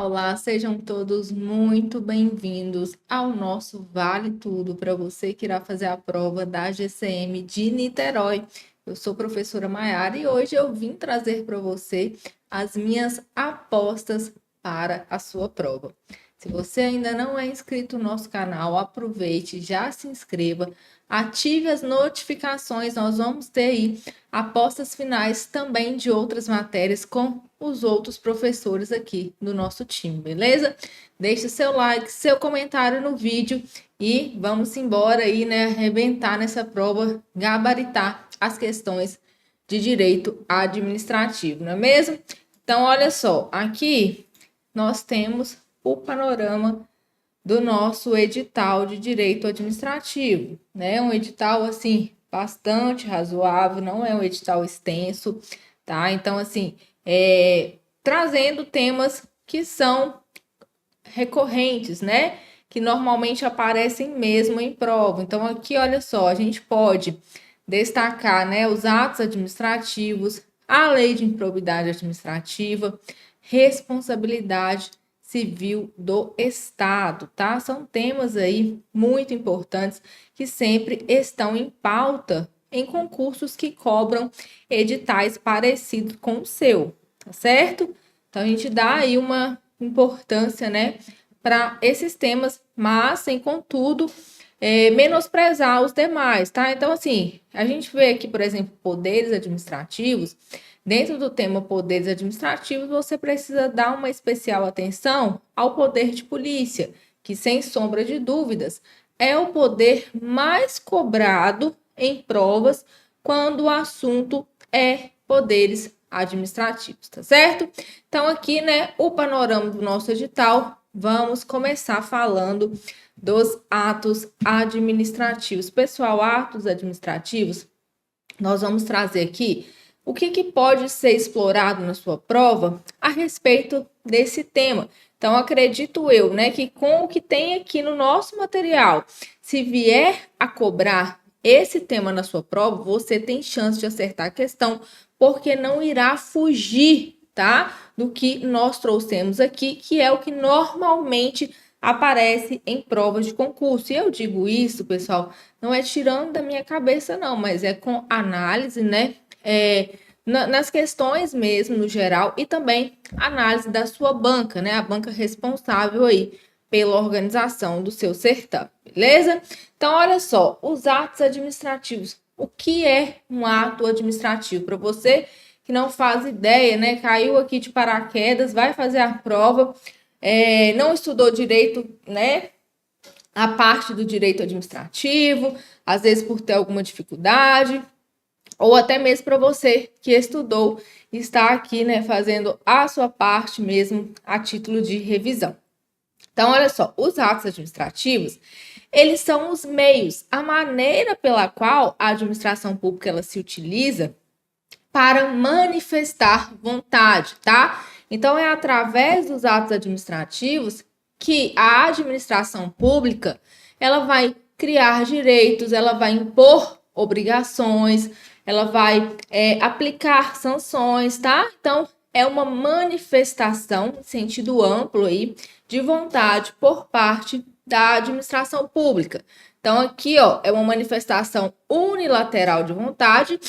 Olá, sejam todos muito bem-vindos ao nosso Vale Tudo para você que irá fazer a prova da GCM de Niterói. Eu sou a professora Maiara e hoje eu vim trazer para você as minhas apostas para a sua prova. Se você ainda não é inscrito no nosso canal, aproveite, já se inscreva, ative as notificações, nós vamos ter aí apostas finais também de outras matérias com os outros professores aqui do nosso time, beleza? Deixe seu like, seu comentário no vídeo e vamos embora aí, né, arrebentar nessa prova, gabaritar as questões de direito administrativo, não é mesmo? Então, olha só, aqui nós temos o panorama do nosso edital de direito administrativo, né? Um edital, assim, bastante razoável, não é um edital extenso, tá? Então, assim, trazendo temas que são recorrentes, né? Que normalmente aparecem mesmo em prova. Então, aqui, olha só, a gente pode destacar, né, os atos administrativos, a lei de improbidade administrativa, responsabilidade civil do Estado, tá? São temas aí muito importantes que sempre estão em pauta em concursos que cobram editais parecidos com o seu, tá certo? Então, a gente dá aí uma importância, né, para esses temas, mas, sem contudo, menosprezar os demais, tá? Então, assim, a gente vê aqui, por exemplo, poderes administrativos. Dentro do tema poderes administrativos, você precisa dar uma especial atenção ao poder de polícia, que, sem sombra de dúvidas, é o poder mais cobrado em provas quando o assunto é poderes administrativos, tá certo? Então, aqui, né, o panorama do nosso edital, vamos começar falando dos atos administrativos. Pessoal, atos administrativos, nós vamos trazer aqui o que pode ser explorado na sua prova a respeito desse tema. Então, acredito eu, né, que com o que tem aqui no nosso material, se vier a cobrar esse tema na sua prova, você tem chance de acertar a questão, porque não irá fugir, tá, do que nós trouxemos aqui, que é o que normalmente aparece em provas de concurso. E eu digo isso, pessoal, não é tirando da minha cabeça, não, mas é com análise, né, nas questões mesmo, no geral, e também análise da sua banca, né? A banca responsável aí pela organização do seu certame, beleza? Então, olha só, os atos administrativos. O que é um ato administrativo? Para você que não faz ideia, né? Caiu aqui de paraquedas, vai fazer a prova, não estudou direito, né? A parte do direito administrativo, às vezes por ter alguma dificuldade, ou até mesmo para você que estudou e está aqui, né, fazendo a sua parte mesmo a título de revisão. Então, olha só, os atos administrativos, eles são os meios, a maneira pela qual a administração pública ela se utiliza para manifestar vontade, tá? Então, é através dos atos administrativos que a administração pública ela vai criar direitos, ela vai impor obrigações, ela vai aplicar sanções, tá? Então, é uma manifestação, em sentido amplo aí, de vontade por parte da administração pública. Então, aqui, ó, é uma manifestação unilateral de vontade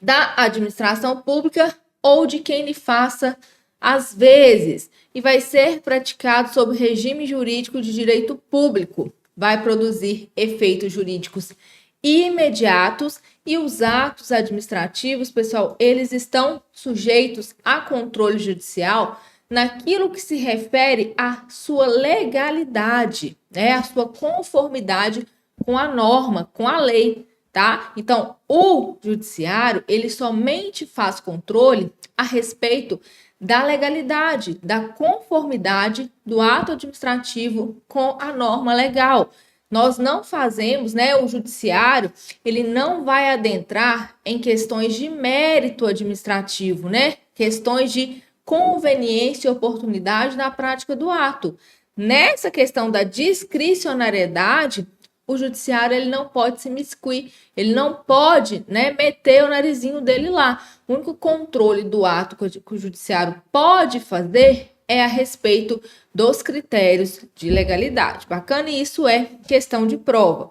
da administração pública ou de quem lhe faça às vezes, e vai ser praticado sob regime jurídico de direito público. Vai produzir efeitos jurídicos imediatos e os atos administrativos, pessoal, eles estão sujeitos a controle judicial naquilo que se refere à sua legalidade, né, a sua conformidade com a norma, com a lei, tá? Então, o judiciário, ele somente faz controle a respeito da legalidade, da conformidade do ato administrativo com a norma legal. Nós não fazemos, né, o judiciário, ele não vai adentrar em questões de mérito administrativo, né? Questões de conveniência e oportunidade na prática do ato. Nessa questão da discricionariedade, o judiciário ele não pode se imiscuir, ele não pode, né, meter o narizinho dele lá. O único controle do ato que o judiciário pode fazer é a respeito dos critérios de legalidade. Bacana, e isso é questão de prova.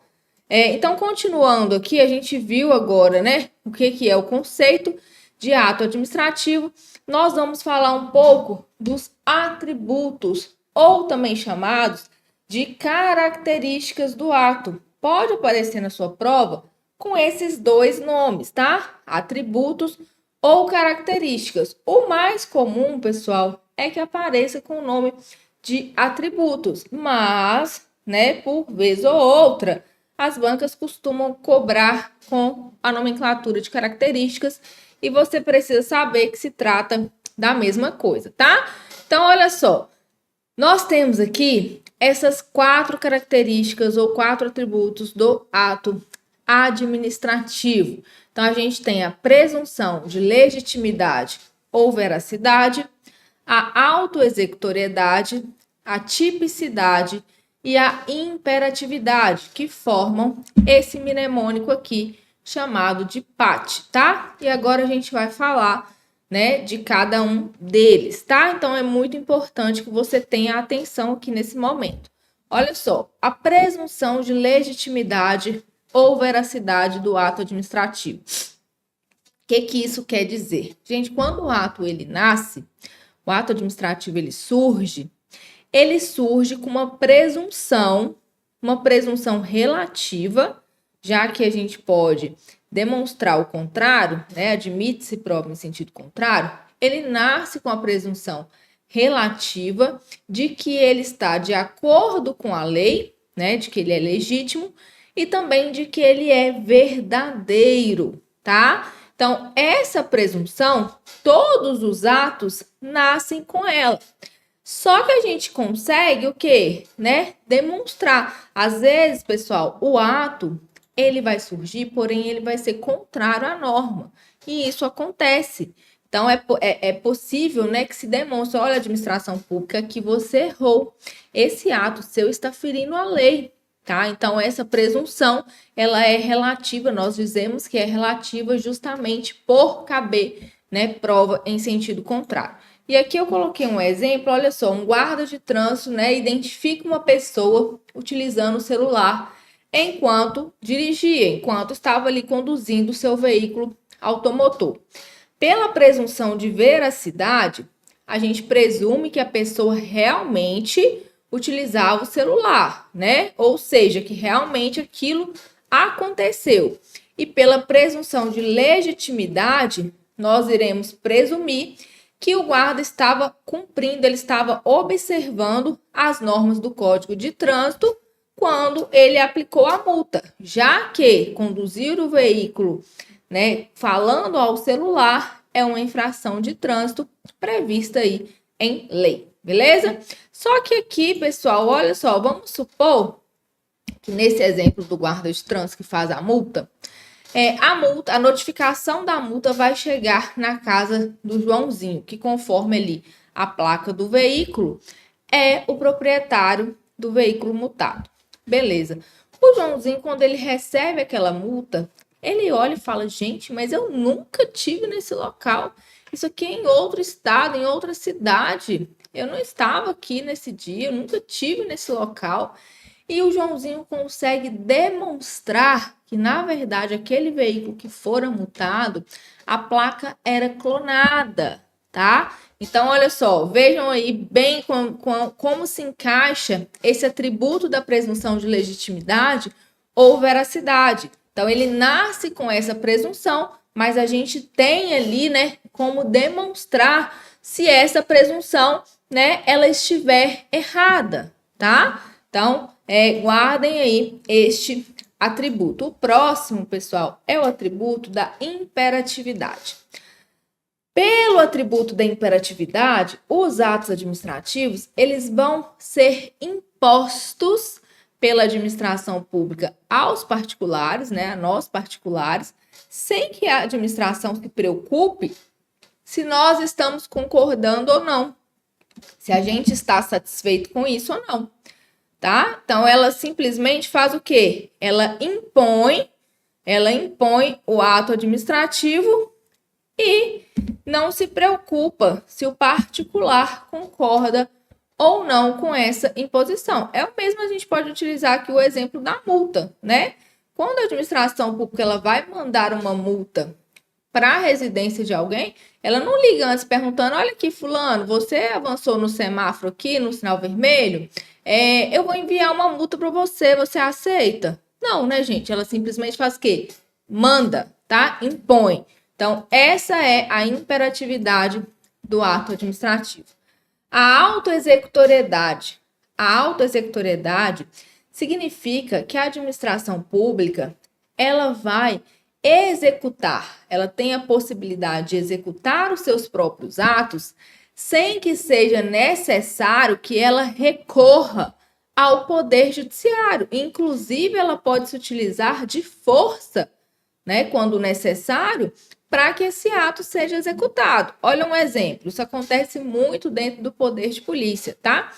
Então, continuando aqui, a gente viu agora, né, o que é o conceito de ato administrativo. Nós vamos falar um pouco dos atributos, ou também chamados de características do ato. Pode aparecer na sua prova com esses dois nomes, tá? Atributos ou características. O mais comum, pessoal, é que apareça com o nome de atributos, mas, né, por vez ou outra, as bancas costumam cobrar com a nomenclatura de características e você precisa saber que se trata da mesma coisa, tá? Então, olha só, nós temos aqui essas 4 características ou 4 atributos do ato administrativo. Então, a gente tem a presunção de legitimidade ou veracidade, a autoexecutoriedade, a tipicidade e a imperatividade, que formam esse mnemônico aqui, chamado de PAT, tá? E agora a gente vai falar, né, de cada um deles, tá? Então, é muito importante que você tenha atenção aqui nesse momento. Olha só, a presunção de legitimidade ou veracidade do ato administrativo. O que isso quer dizer? Gente, quando o ato ele nasce, o ato administrativo ele surge com uma presunção relativa, já que a gente pode demonstrar o contrário, né? Admite-se prova em sentido contrário, ele nasce com a presunção relativa de que ele está de acordo com a lei, né? De que ele é legítimo e também de que ele é verdadeiro, tá? Então, essa presunção, todos os atos nascem com ela. Só que a gente consegue o quê? Né? Demonstrar. Às vezes, pessoal, o ato, ele vai surgir, porém ele vai ser contrário à norma. E isso acontece. Então, é possível, né, que se demonstre, olha, administração pública, que você errou. Esse ato seu está ferindo a lei, tá? Então, essa presunção, ela é relativa, nós dizemos que é relativa justamente por caber, né, prova em sentido contrário. E aqui eu coloquei um exemplo, olha só, um guarda de trânsito, né, identifica uma pessoa utilizando o celular enquanto dirigia, enquanto estava ali conduzindo o seu veículo automotor. Pela presunção de veracidade, a gente presume que a pessoa realmente utilizava o celular, né? Ou seja, que realmente aquilo aconteceu. E pela presunção de legitimidade, nós iremos presumir que o guarda estava cumprindo, ele estava observando as normas do Código de Trânsito quando ele aplicou a multa, já que conduzir o veículo, né, falando ao celular é uma infração de trânsito prevista aí em lei, beleza? Só que aqui, pessoal, olha só, vamos supor que nesse exemplo do guarda de trânsito que faz a multa, a notificação da multa vai chegar na casa do Joãozinho, que conforme ali a placa do veículo, é o proprietário do veículo multado. Beleza. O Joãozinho, quando ele recebe aquela multa, ele olha e fala, gente, mas eu nunca tive nesse local. Isso aqui é em outro estado, em outra cidade. Eu não estava aqui nesse dia, eu nunca tive nesse local. E o Joãozinho consegue demonstrar que, na verdade, aquele veículo que fora multado, a placa era clonada, tá? Então, olha só, vejam aí bem como se encaixa esse atributo da presunção de legitimidade ou veracidade. Então, ele nasce com essa presunção, mas a gente tem ali, né, como demonstrar se essa presunção, né, ela estiver errada, tá? Então, guardem aí este atributo. O próximo, pessoal, é o atributo da imperatividade. Pelo atributo da imperatividade, os atos administrativos, eles vão ser impostos pela administração pública aos particulares, né, a nós particulares, sem que a administração se preocupe se nós estamos concordando ou não, se a gente está satisfeito com isso ou não, tá? Então, ela simplesmente faz o quê? Ela impõe o ato administrativo e não se preocupa se o particular concorda ou não com essa imposição. É o mesmo, a gente pode utilizar aqui o exemplo da multa, né? Quando a administração pública ela vai mandar uma multa para a residência de alguém, ela não liga antes perguntando, olha aqui, fulano, você avançou no semáforo aqui, no sinal vermelho, eu vou enviar uma multa para você, você aceita? Não, né, gente? Ela simplesmente faz o quê? Manda, tá? Impõe. Então, essa é a imperatividade do ato administrativo. A autoexecutoriedade. A autoexecutoriedade significa que a administração pública, ela vai executar, ela tem a possibilidade de executar os seus próprios atos sem que seja necessário que ela recorra ao poder judiciário. Inclusive, ela pode se utilizar de força, né, quando necessário, para que esse ato seja executado. Olha um exemplo, isso acontece muito dentro do poder de polícia, tá?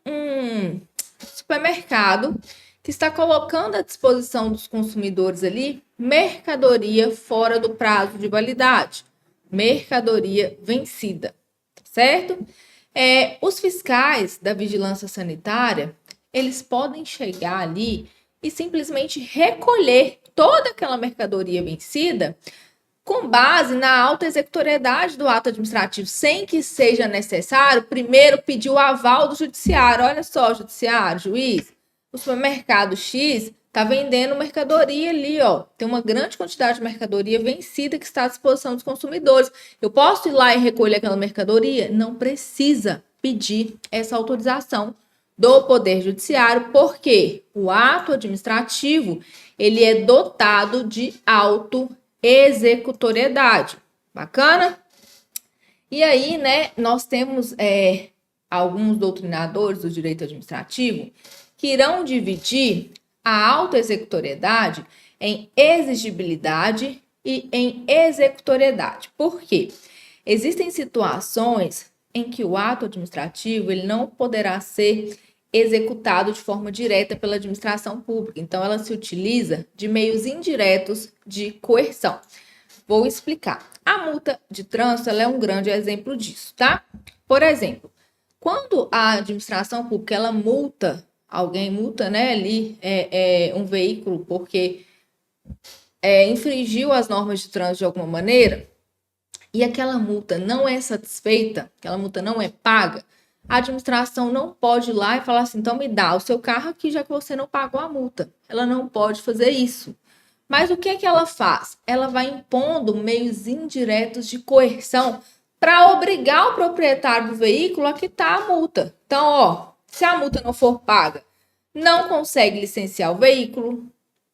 Um supermercado que está colocando à disposição dos consumidores ali mercadoria fora do prazo de validade, mercadoria vencida, certo? Os fiscais da vigilância sanitária, eles podem chegar ali e simplesmente recolher toda aquela mercadoria vencida com base na alta executoriedade do ato administrativo, sem que seja necessário primeiro pedir o aval do judiciário. Olha só, judiciário, juiz, o supermercado X está vendendo mercadoria ali, ó. Tem uma grande quantidade de mercadoria vencida que está à disposição dos consumidores. Eu posso ir lá e recolher aquela mercadoria? Não precisa pedir essa autorização do Poder Judiciário, porque o ato administrativo ele é dotado de autoexecutoriedade. Bacana? E aí, né, nós temos alguns doutrinadores do direito administrativo que irão dividir a autoexecutoriedade em exigibilidade e em executoriedade. Por quê? Existem situações em que o ato administrativo ele não poderá ser executado de forma direta pela administração pública. Então, ela se utiliza de meios indiretos de coerção. Vou explicar. A multa de trânsito ela é um grande exemplo disso, tá? Por exemplo, quando a administração pública ela multa alguém, né, ali um veículo porque infringiu as normas de trânsito de alguma maneira e aquela multa não é satisfeita, aquela multa não é paga, a administração não pode ir lá e falar assim, então me dá o seu carro aqui já que você não pagou a multa. Ela não pode fazer isso. Mas o que ela faz? Ela vai impondo meios indiretos de coerção para obrigar o proprietário do veículo a quitar a multa. Então, ó, se a multa não for paga, não consegue licenciar o veículo,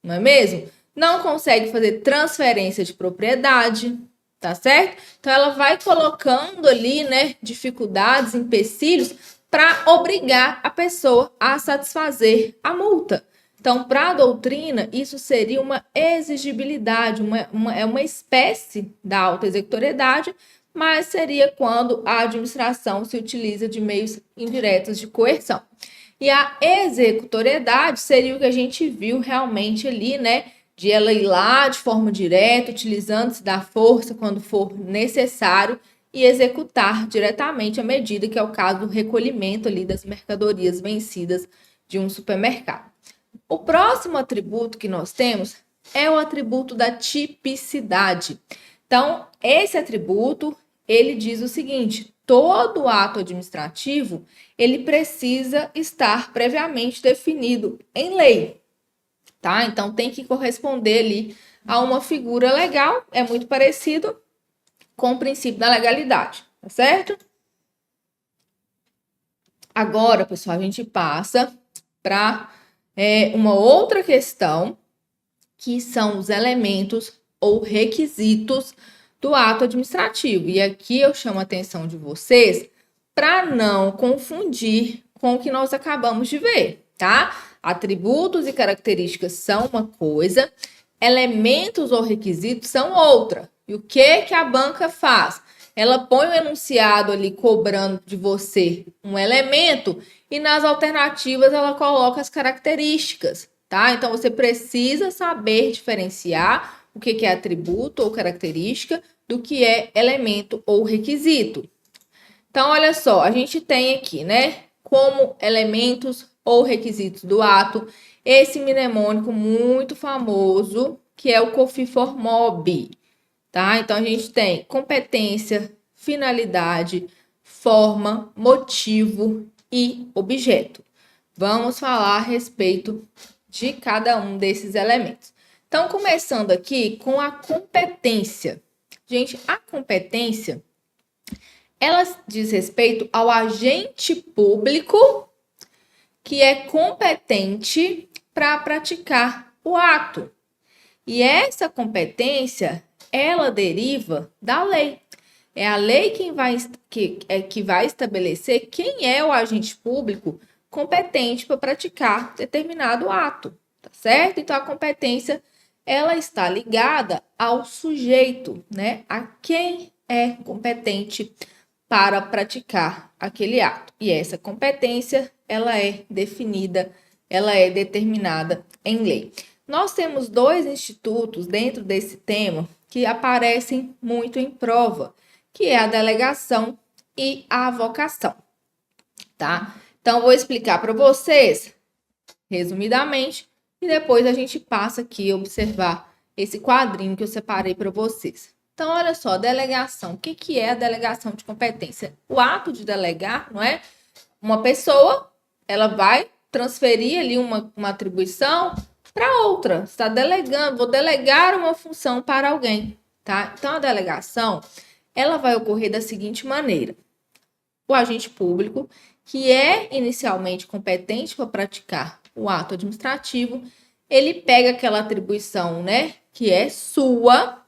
não é mesmo? Não consegue fazer transferência de propriedade, tá certo? Então, ela vai colocando ali, né, dificuldades, empecilhos para obrigar a pessoa a satisfazer a multa. Então, para a doutrina, isso seria uma exigibilidade, uma espécie da autoexecutoriedade, mas seria quando a administração se utiliza de meios indiretos de coerção. E a executoriedade seria o que a gente viu realmente ali, né? De ela ir lá de forma direta, utilizando-se da força quando for necessário e executar diretamente a medida, que é o caso do recolhimento ali das mercadorias vencidas de um supermercado. O próximo atributo que nós temos é o atributo da tipicidade. Então, esse atributo, ele diz o seguinte, todo ato administrativo, ele precisa estar previamente definido em lei, tá? Então, tem que corresponder ali a uma figura legal, é muito parecido com o princípio da legalidade, tá certo? Agora, pessoal, a gente passa para uma outra questão, que são os elementos ou requisitos do ato administrativo. E aqui eu chamo a atenção de vocês para não confundir com o que nós acabamos de ver, tá? Atributos e características são uma coisa, elementos ou requisitos são outra. E o que a banca faz? Ela põe o enunciado ali cobrando de você um elemento e nas alternativas ela coloca as características, tá? Então você precisa saber diferenciar o que é atributo ou característica do que é elemento ou requisito. Então, olha só, a gente tem aqui, né, como elementos ou requisitos do ato, esse mnemônico muito famoso, que é o COFIFOR-MOB, tá? Então, a gente tem competência, finalidade, forma, motivo e objeto. Vamos falar a respeito de cada um desses elementos. Então, começando aqui com a competência. Gente, a competência, ela diz respeito ao agente público que é competente para praticar o ato. E essa competência, ela deriva da lei. É a lei que vai estabelecer quem é o agente público competente para praticar determinado ato, tá certo? Então, a competência, ela está ligada ao sujeito, né? A quem é competente para praticar aquele ato. E essa competência, ela é definida, ela é determinada em lei. Nós temos dois institutos dentro desse tema que aparecem muito em prova, que é a delegação e a avocação, tá? Então, vou explicar para vocês, resumidamente, e depois a gente passa aqui a observar esse quadrinho que eu separei para vocês. Então, olha só, delegação. O que é a delegação de competência? O ato de delegar, não é? Uma pessoa, ela vai transferir ali uma atribuição para outra. Está delegando, vou delegar uma função para alguém, tá? Então, a delegação, ela vai ocorrer da seguinte maneira. O agente público, que é inicialmente competente para praticar o ato administrativo, ele pega aquela atribuição, né, que é sua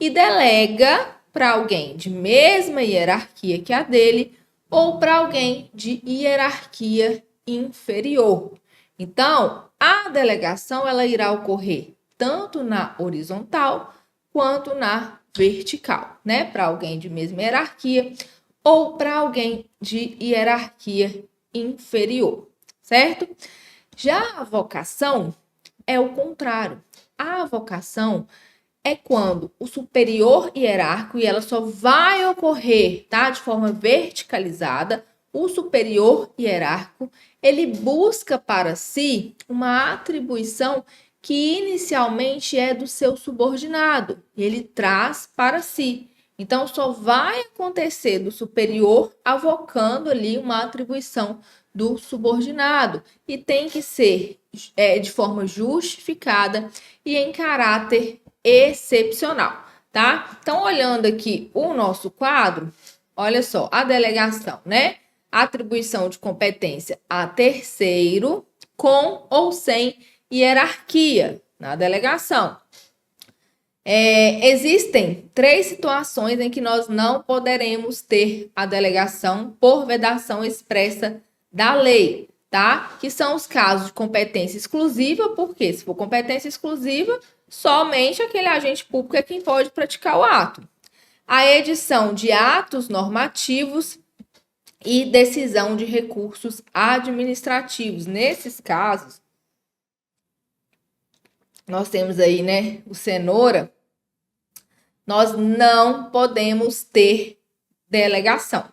e delega para alguém de mesma hierarquia que a dele ou para alguém de hierarquia inferior. Então, a delegação, ela irá ocorrer tanto na horizontal quanto na vertical, né? Para alguém de mesma hierarquia ou para alguém de hierarquia inferior, certo? Já a vocação é o contrário. A vocação é quando o superior hierárquico, e ela só vai ocorrer, tá, de forma verticalizada, o superior hierárquico, ele busca para si uma atribuição que inicialmente é do seu subordinado, ele traz para si. Então, só vai acontecer do superior avocando ali uma atribuição do subordinado e tem que ser de forma justificada e em caráter excepcional, tá? Então, olhando aqui o nosso quadro, olha só, a delegação, né? Atribuição de competência a terceiro, com ou sem hierarquia na delegação. Existem 3 situações em que nós não poderemos ter a delegação por vedação expressa da lei, tá? Que são os casos de competência exclusiva, porque se for competência exclusiva, somente aquele agente público é quem pode praticar o ato. A edição de atos normativos e decisão de recursos administrativos. Nesses casos, nós temos aí, né, o cenoura, nós não podemos ter delegação.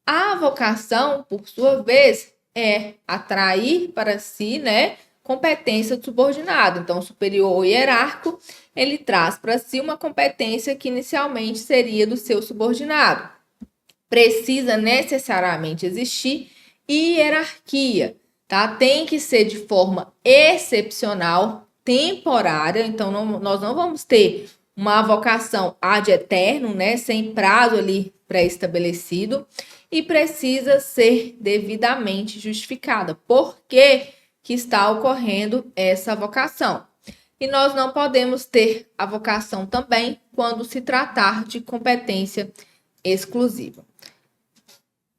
A vocação, por sua vez, é atrair para si, né, competência do subordinado. Então, o superior hierárquico, ele traz para si uma competência que inicialmente seria do seu subordinado. Precisa necessariamente existir hierarquia, tá? Tem que ser de forma excepcional, temporária. Então, nós não vamos ter uma vocação ad eterno, né, sem prazo ali pré-estabelecido, e precisa ser devidamente justificada. Por que está ocorrendo essa vocação? E nós não podemos ter a vocação também quando se tratar de competência exclusiva.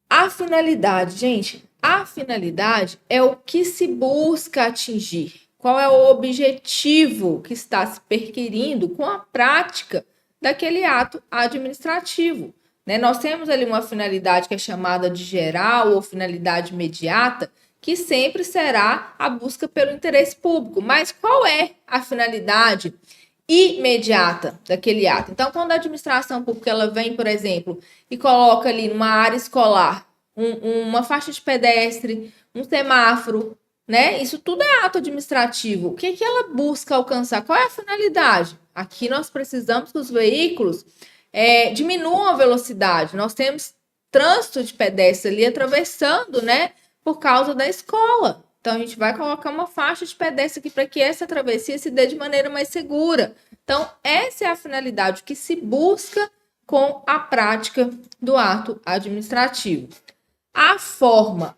A finalidade, gente, a finalidade é o que se busca atingir. Qual é o objetivo que está se perquirindo com a prática daquele ato administrativo? Né? Nós temos ali uma finalidade que é chamada de geral ou finalidade imediata, que sempre será a busca pelo interesse público. Mas qual é a finalidade imediata daquele ato. Então, quando a administração pública ela vem, por exemplo, e coloca ali numa área escolar uma faixa de pedestre, um semáforo, né? Isso tudo é ato administrativo. O que ela busca alcançar? Qual é a finalidade? Aqui nós precisamos que os veículos diminuam a velocidade. Nós temos trânsito de pedestre ali atravessando, né? Por causa da escola. Então, a gente vai colocar uma faixa de pedestre aqui para que essa travessia se dê de maneira mais segura. Então, essa é a finalidade que se busca com a prática do ato administrativo. A forma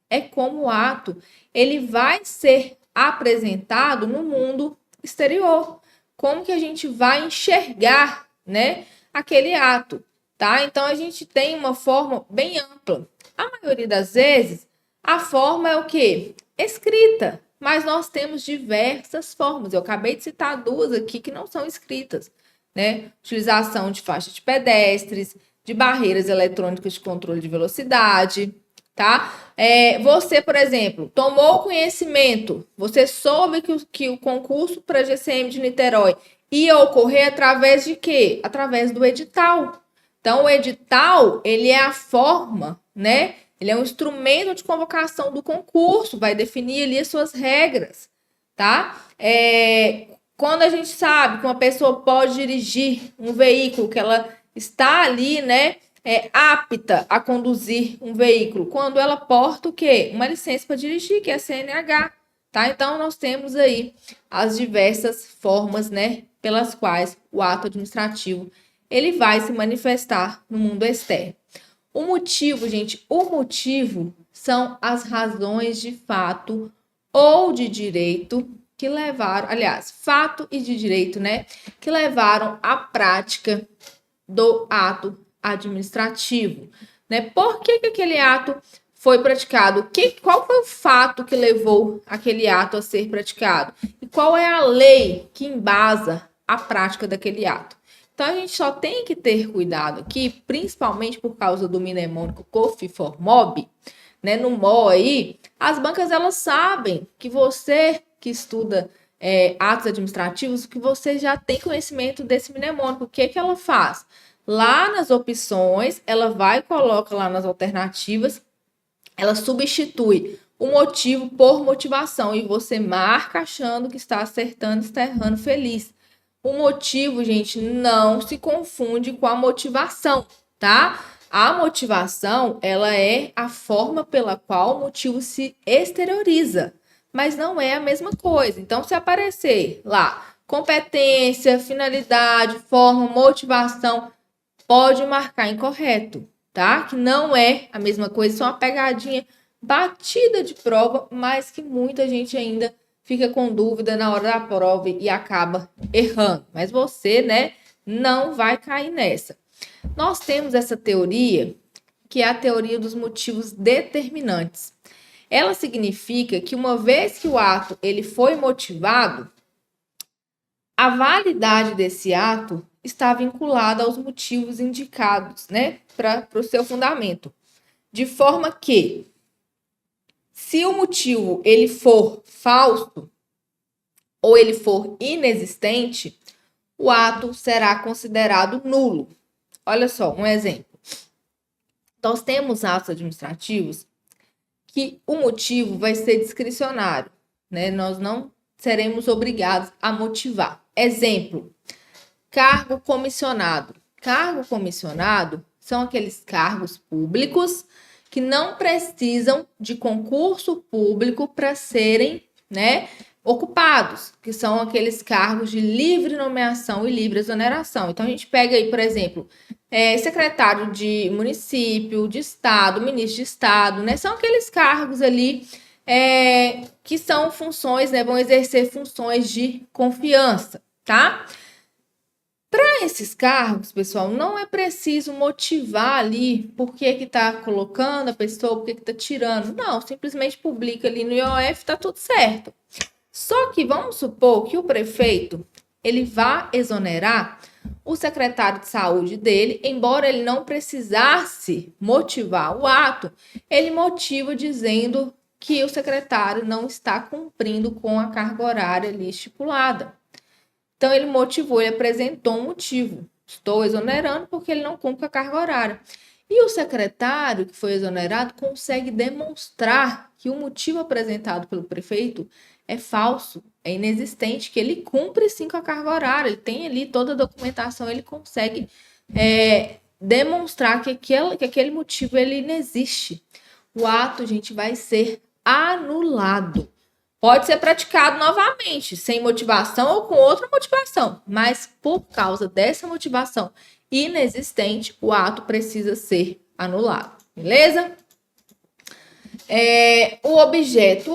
é como o ato ele vai ser apresentado no mundo exterior. Como que a gente vai enxergar, né, aquele ato, tá? Então, a gente tem uma forma bem ampla. A maioria das vezes, a forma é o quê? Escrita, mas nós temos diversas formas. Eu acabei de citar duas aqui que não são escritas, né? Utilização de faixa de pedestres, de barreiras eletrônicas de controle de velocidade, tá? Você, por exemplo, tomou conhecimento, você soube que o concurso para GCM de Niterói ia ocorrer através de quê? Através do edital. Então, o edital, ele é a forma, né? Ele é um instrumento de convocação do concurso, vai definir ali as suas regras, tá? Quando a gente sabe que uma pessoa pode dirigir um veículo, que ela está ali, né, apta a conduzir um veículo, quando ela porta o quê? Uma licença para dirigir, que é a CNH, tá? Então, nós temos aí as diversas formas, né, pelas quais o ato administrativo ele vai se manifestar no mundo externo. O motivo, gente, o motivo são as razões de fato ou de direito que levaram, aliás, fato e de direito, né, que levaram à prática do ato administrativo, né? Por que aquele ato foi praticado? Qual foi o fato que levou aquele ato a ser praticado? E qual é a lei que embasa a prática daquele ato? Então, a gente só tem que ter cuidado aqui, principalmente por causa do mnemônico COFINFORMOB, né? No MO aí, as bancas, elas sabem que você que estuda atos administrativos, que você já tem conhecimento desse mnemônico. O que ela faz? Lá nas opções, ela vai e coloca lá nas alternativas, ela substitui o motivo por motivação e você marca achando que está acertando, está errando feliz. O motivo, gente, não se confunde com a motivação, tá? A motivação, ela é a forma pela qual o motivo se exterioriza, mas não é a mesma coisa. Então, se aparecer lá competência, finalidade, forma, motivação, pode marcar incorreto, tá? Que não é a mesma coisa, são uma pegadinha batida de prova, mas que muita gente ainda fica com dúvida na hora da prova e acaba errando. Mas você, né, não vai cair nessa. Nós temos essa teoria, que é a teoria dos motivos determinantes. Ela significa que uma vez que o ato ele foi motivado, a validade desse ato está vinculada aos motivos indicados, né, para o seu fundamento. De forma que, se o motivo ele for falso ou ele for inexistente, o ato será considerado nulo. Olha só, um exemplo. Nós temos atos administrativos que o motivo vai ser discricionário, né? Nós não seremos obrigados a motivar. Exemplo, cargo comissionado. Cargo comissionado são aqueles cargos públicos que não precisam de concurso público para serem, né, ocupados, que são aqueles cargos de livre nomeação e livre exoneração. Então, a gente pega aí, por exemplo, secretário de município, de estado, ministro de estado, né? São aqueles cargos ali que são funções, né? Vão exercer funções de confiança, tá? Para esses cargos, pessoal, não é preciso motivar ali por que está colocando a pessoa, por que está tirando. Não, simplesmente publica ali no IOF, está tudo certo. Só que vamos supor que o prefeito ele vá exonerar o secretário de saúde dele, embora ele não precisasse motivar o ato, ele motiva dizendo que o secretário não está cumprindo com a carga horária ali estipulada. Então, ele motivou, ele apresentou um motivo. Estou exonerando porque ele não cumpre a carga horária. E o secretário que foi exonerado consegue demonstrar que o motivo apresentado pelo prefeito é falso, é inexistente, que ele cumpre sim com a carga horária, ele tem ali toda a documentação, ele consegue demonstrar que aquele motivo ele inexiste. O ato, gente, vai ser anulado. Pode ser praticado novamente, sem motivação ou com outra motivação, mas por causa dessa motivação inexistente, o ato precisa ser anulado, beleza? O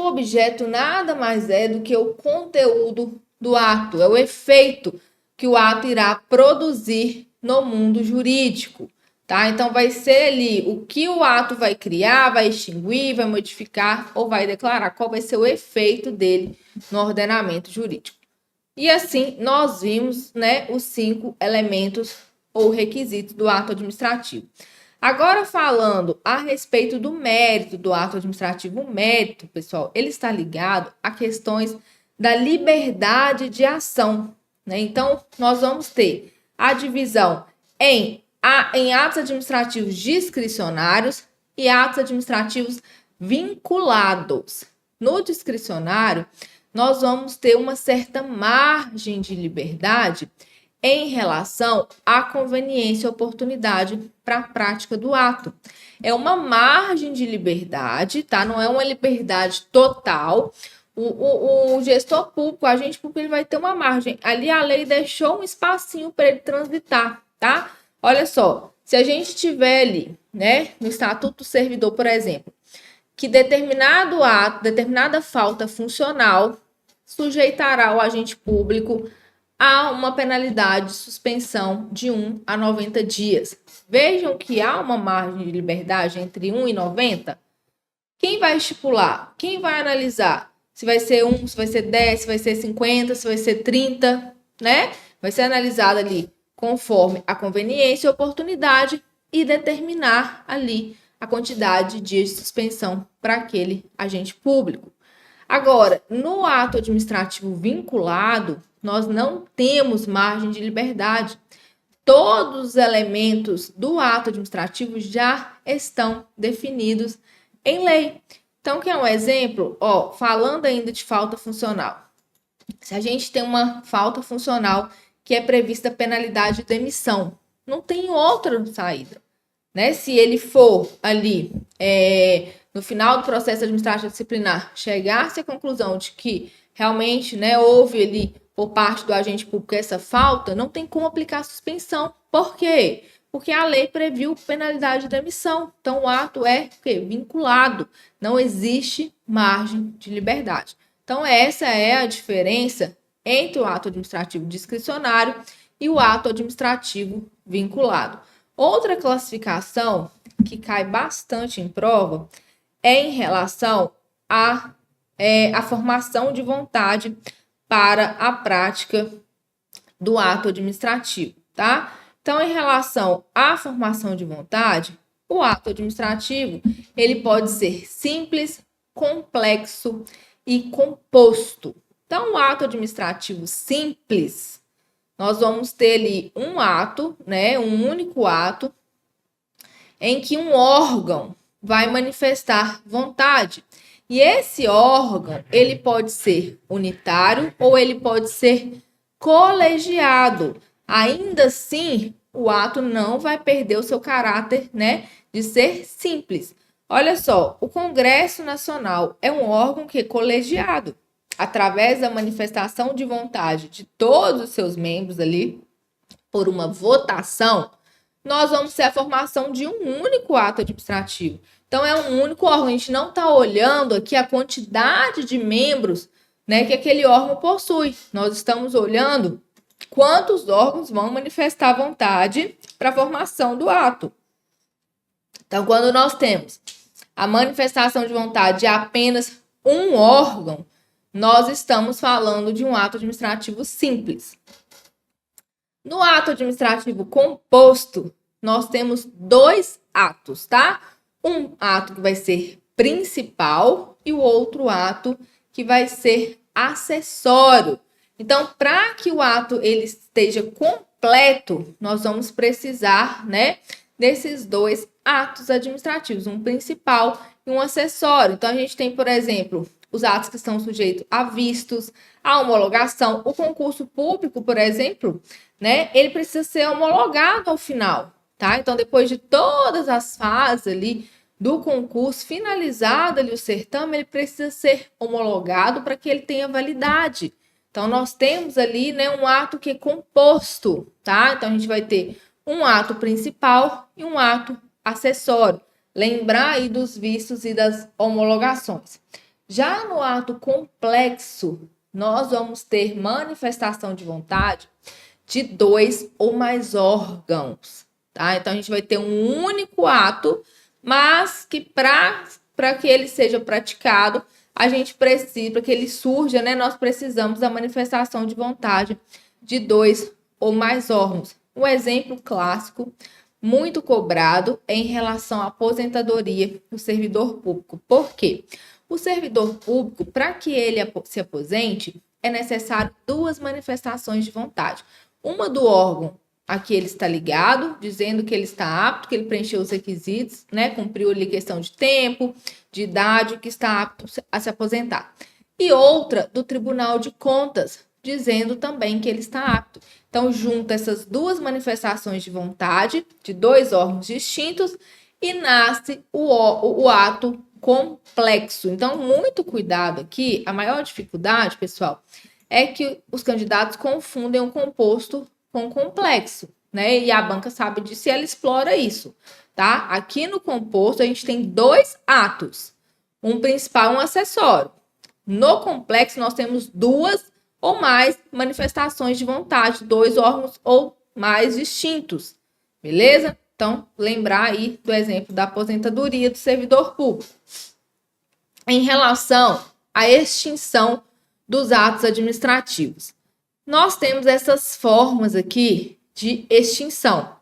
objeto nada mais é do que o conteúdo do ato, é o efeito que o ato irá produzir no mundo jurídico, tá? Então vai ser ali o que o ato vai criar, vai extinguir, vai modificar ou vai declarar qual vai ser o efeito dele no ordenamento jurídico. E assim nós vimos, né, os 5 elementos ou requisitos do ato administrativo. Agora, falando a respeito do mérito do ato administrativo, o mérito, pessoal, ele está ligado a questões da liberdade de ação, né? Então, nós vamos ter a divisão em atos administrativos discricionários e atos administrativos vinculados. No discricionário, nós vamos ter uma certa margem de liberdade em relação à conveniência e oportunidade para a prática do ato. É uma margem de liberdade, tá? Não é uma liberdade total. O gestor público, o agente público, ele vai ter uma margem. Ali a lei deixou um espacinho para ele transitar, tá? Olha só, se a gente tiver ali, né, no Estatuto do Servidor, por exemplo, que determinado ato, determinada falta funcional sujeitará o agente público há uma penalidade de suspensão de 1 a 90 dias. Vejam que há uma margem de liberdade entre 1 e 90. Quem vai estipular? Quem vai analisar? Se vai ser 1, se vai ser 10, se vai ser 50, se vai ser 30, né? Vai ser analisado ali conforme a conveniência e oportunidade e determinar ali a quantidade de dias de suspensão para aquele agente público. Agora, no ato administrativo vinculado, nós não temos margem de liberdade. Todos os elementos do ato administrativo já estão definidos em lei. Então, quer um exemplo? Falando ainda de falta funcional. Se a gente tem uma falta funcional que é prevista penalidade de demissão, não tem outra saída, né? Se ele for ali no final do processo administrativo disciplinar, chegar-se à conclusão de que realmente, né, houve ali por parte do agente público essa falta, não tem como aplicar suspensão. Por quê? Porque a lei previu penalidade de demissão. Então, o ato é vinculado. Não existe margem de liberdade. Então, essa é a diferença entre o ato administrativo discricionário e o ato administrativo vinculado. Outra classificação que cai bastante em prova é em relação à formação de vontade para a prática do ato administrativo, tá? Então, em relação à formação de vontade, o ato administrativo, ele pode ser simples, complexo e composto. Então, o ato administrativo simples, nós vamos ter ali um ato, né, um único ato, em que um órgão vai manifestar vontade. E esse órgão, ele pode ser unitário ou ele pode ser colegiado. Ainda assim, o ato não vai perder o seu caráter, né, de ser simples. Olha só, o Congresso Nacional é um órgão que é colegiado. Através da manifestação de vontade de todos os seus membros ali, por uma votação, nós vamos ter a formação de um único ato administrativo. Então, é um único órgão. A gente não está olhando aqui a quantidade de membros, né, que aquele órgão possui. Nós estamos olhando quantos órgãos vão manifestar vontade para a formação do ato. Então, quando nós temos a manifestação de vontade de apenas um órgão, nós estamos falando de um ato administrativo simples. No ato administrativo composto, nós temos 2 atos, tá? Um ato que vai ser principal e o outro ato que vai ser acessório. Então, para que o ato ele esteja completo, nós vamos precisar, né, desses dois atos administrativos, um principal e um acessório. Então, a gente tem, por exemplo, os atos que estão sujeitos a vistos, a homologação. O concurso público, por exemplo, né, ele precisa ser homologado ao final, tá? Então, depois de todas as fases ali do concurso, finalizado ali o certame, ele precisa ser homologado para que ele tenha validade. Então, nós temos ali, né, um ato que é composto, tá? Então, a gente vai ter um ato principal e um ato acessório. Lembrar aí dos vistos e das homologações. Já no ato complexo, nós vamos ter manifestação de vontade de 2 ou mais órgãos, tá? Então, a gente vai ter um único ato, mas que para que ele seja praticado, a gente precisa, para que ele surja, né, nós precisamos da manifestação de vontade de 2 ou mais órgãos. Um exemplo clássico, muito cobrado, é em relação à aposentadoria do servidor público. Por quê? O servidor público, para que ele se aposente, é necessário 2 manifestações de vontade. Uma do órgão a que ele está ligado, dizendo que ele está apto, que ele preencheu os requisitos, né? Cumpriu ali questão de tempo, de idade, que está apto a se aposentar. E outra do Tribunal de Contas, dizendo também que ele está apto. Então, junta essas 2 manifestações de vontade de 2 órgãos distintos e nasce o ato complexo. Então, muito cuidado aqui. A maior dificuldade, pessoal, é que os candidatos confundem o composto com complexo, né? E a banca sabe disso e ela explora isso, tá? Aqui no composto a gente tem 2 atos, um principal e um acessório. No complexo nós temos 2 ou mais manifestações de vontade, 2 órgãos ou mais distintos, beleza? Então, lembrar aí do exemplo da aposentadoria do servidor público. Em relação à extinção dos atos administrativos, nós temos essas formas aqui de extinção.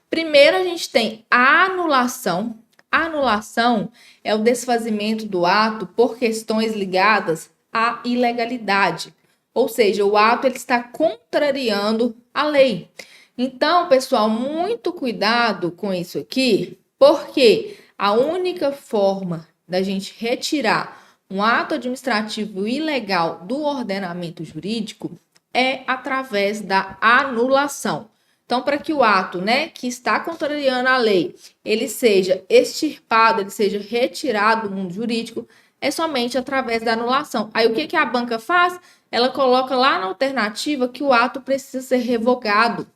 Primeiro, a gente tem a anulação. A anulação é o desfazimento do ato por questões ligadas à ilegalidade. Ou seja, o ato ele está contrariando a lei. Então, pessoal, muito cuidado com isso aqui, porque a única forma da gente retirar um ato administrativo ilegal do ordenamento jurídico é através da anulação. Então, para que o ato, né, que está contrariando a lei, ele seja extirpado, ele seja retirado do mundo jurídico, é somente através da anulação. Aí, o que a banca faz? Ela coloca lá na alternativa que o ato precisa ser revogado.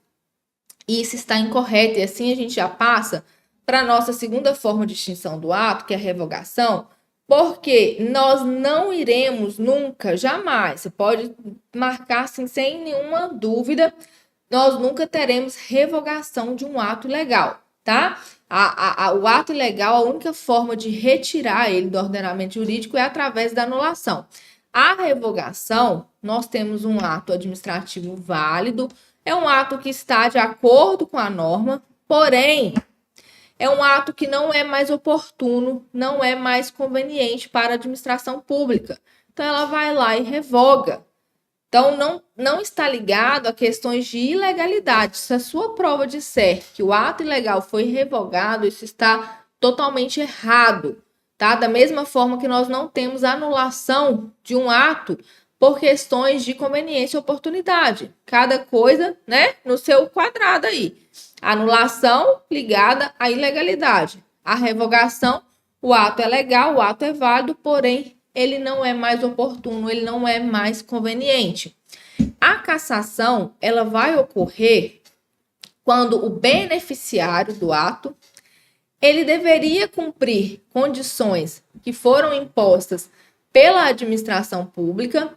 E isso está incorreto. E assim a gente já passa para a nossa segunda forma de extinção do ato, que é a revogação, porque nós não iremos nunca, jamais, você pode marcar assim, sem nenhuma dúvida, nós nunca teremos revogação de um ato ilegal, tá? O ato ilegal, a única forma de retirar ele do ordenamento jurídico é através da anulação. A revogação, nós temos um ato administrativo válido, é um ato que está de acordo com a norma, porém, é um ato que não é mais oportuno, não é mais conveniente para a administração pública. Então, ela vai lá e revoga. Então, não está ligado a questões de ilegalidade. Se a sua prova disser que o ato ilegal foi revogado, isso está totalmente errado, tá? Da mesma forma que nós não temos anulação de um ato por questões de conveniência e oportunidade. Cada coisa, né, no seu quadrado aí. Anulação ligada à ilegalidade. A revogação, o ato é legal, o ato é válido, porém, ele não é mais oportuno, ele não é mais conveniente. A cassação, ela vai ocorrer quando o beneficiário do ato, ele deveria cumprir condições que foram impostas pela administração pública,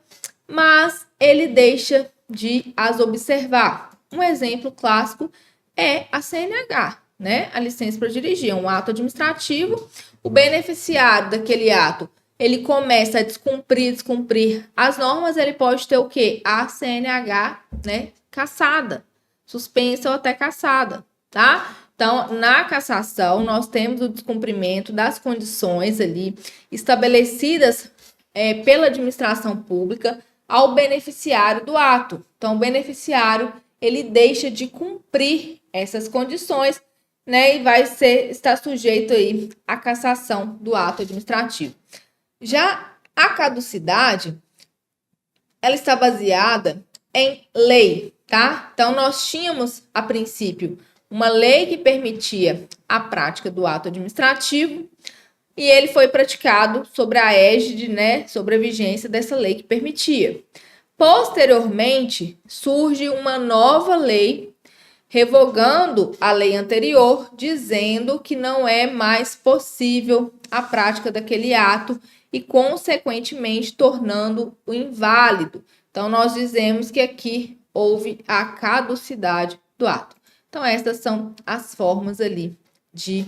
mas ele deixa de as observar. Um exemplo clássico é a CNH, né? A licença para dirigir, um ato administrativo. O beneficiário daquele ato, ele começa a descumprir as normas, ele pode ter o quê? A CNH, né, cassada, suspensa ou até cassada, tá? Então, na cassação, nós temos o descumprimento das condições ali estabelecidas pela administração pública ao beneficiário do ato. Então, o beneficiário, ele deixa de cumprir essas condições, né, e vai estar sujeito aí à cassação do ato administrativo. Já a caducidade, ela está baseada em lei, tá? Então, nós tínhamos, a princípio, uma lei que permitia a prática do ato administrativo e ele foi praticado sobre a égide, né, sobre a vigência dessa lei que permitia. Posteriormente, surge uma nova lei revogando a lei anterior, dizendo que não é mais possível a prática daquele ato e, consequentemente, tornando-o inválido. Então, nós dizemos que aqui houve a caducidade do ato. Então, essas são as formas ali de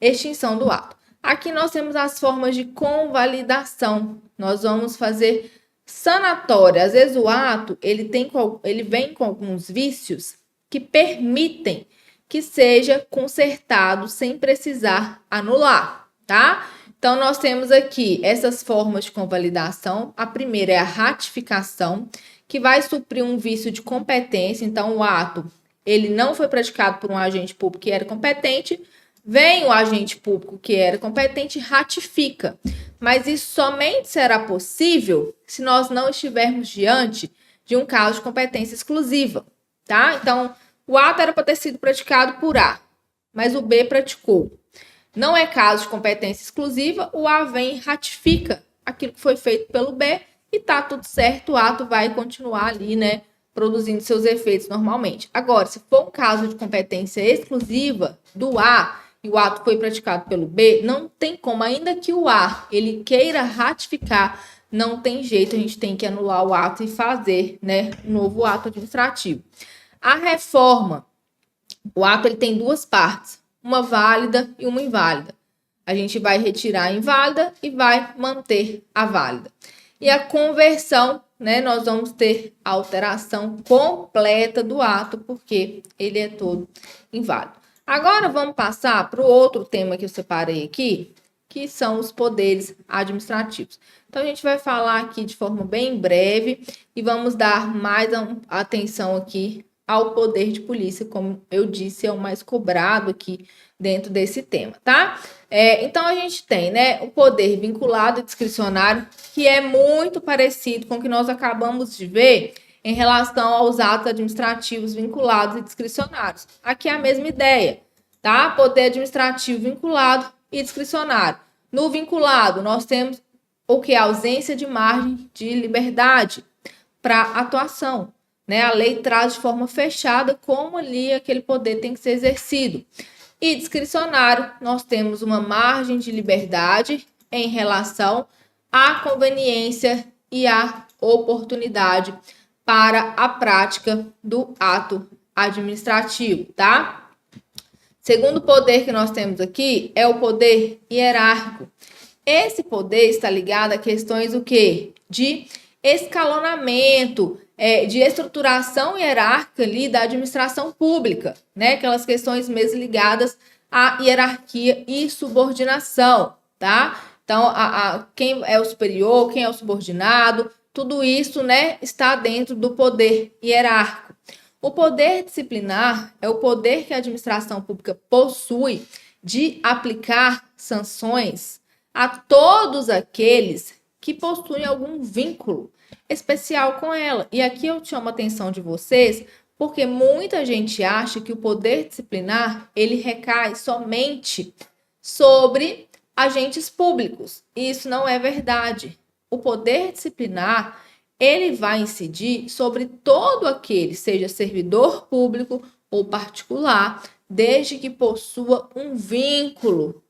extinção do ato. Aqui nós temos as formas de convalidação. Nós vamos fazer sanatória. Às vezes o ato, ele vem com alguns vícios que permitem que seja consertado sem precisar anular, tá? Então, nós temos aqui essas formas de convalidação. A primeira é a ratificação, que vai suprir um vício de competência. Então, o ato, ele não foi praticado por um agente público que era competente, vem o agente público que era competente e ratifica. Mas isso somente será possível se nós não estivermos diante de um caso de competência exclusiva, tá? Então, o ato era para ter sido praticado por A, mas o B praticou. Não é caso de competência exclusiva, o A vem e ratifica aquilo que foi feito pelo B e tá tudo certo, o ato vai continuar ali, né, produzindo seus efeitos normalmente. Agora, se for um caso de competência exclusiva do A e o ato foi praticado pelo B, não tem como, ainda que o A ele queira ratificar, não tem jeito, a gente tem que anular o ato e fazer, né, um novo ato administrativo. A reforma, o ato ele tem duas partes, uma válida e uma inválida. A gente vai retirar a inválida e vai manter a válida. E a conversão, né, nós vamos ter a alteração completa do ato, porque ele é todo inválido. Agora vamos passar para o outro tema que eu separei aqui, que são os poderes administrativos. Então, a gente vai falar aqui de forma bem breve e vamos dar mais atenção aqui ao poder de polícia, como eu disse, é o mais cobrado aqui dentro desse tema, tá? Então, a gente tem, né, o poder vinculado e discricionário, que é muito parecido com o que nós acabamos de ver em relação aos atos administrativos vinculados e discricionários. Aqui é a mesma ideia, tá? Poder administrativo vinculado e discricionário. No vinculado, nós temos o que é ausência de margem de liberdade para atuação, né? A lei traz de forma fechada como ali aquele poder tem que ser exercido. E discricionário, nós temos uma margem de liberdade em relação à conveniência e à oportunidade para a prática do ato administrativo, tá? Segundo poder que nós temos aqui é o poder hierárquico. Esse poder está ligado a questões o quê? De escalonamento, de estruturação hierárquica ali da administração pública, né? Aquelas questões mesmo ligadas à hierarquia e subordinação, tá? Então, quem é o superior, quem é o subordinado, tudo isso, né, está dentro do poder hierárquico. O poder disciplinar é o poder que a administração pública possui de aplicar sanções a todos aqueles que possuem algum vínculo especial com ela. E aqui eu chamo a atenção de vocês, porque muita gente acha que o poder disciplinar, ele recai somente sobre agentes públicos. E isso não é verdade. O poder disciplinar, ele vai incidir sobre todo aquele, seja servidor público ou particular, desde que possua um vínculo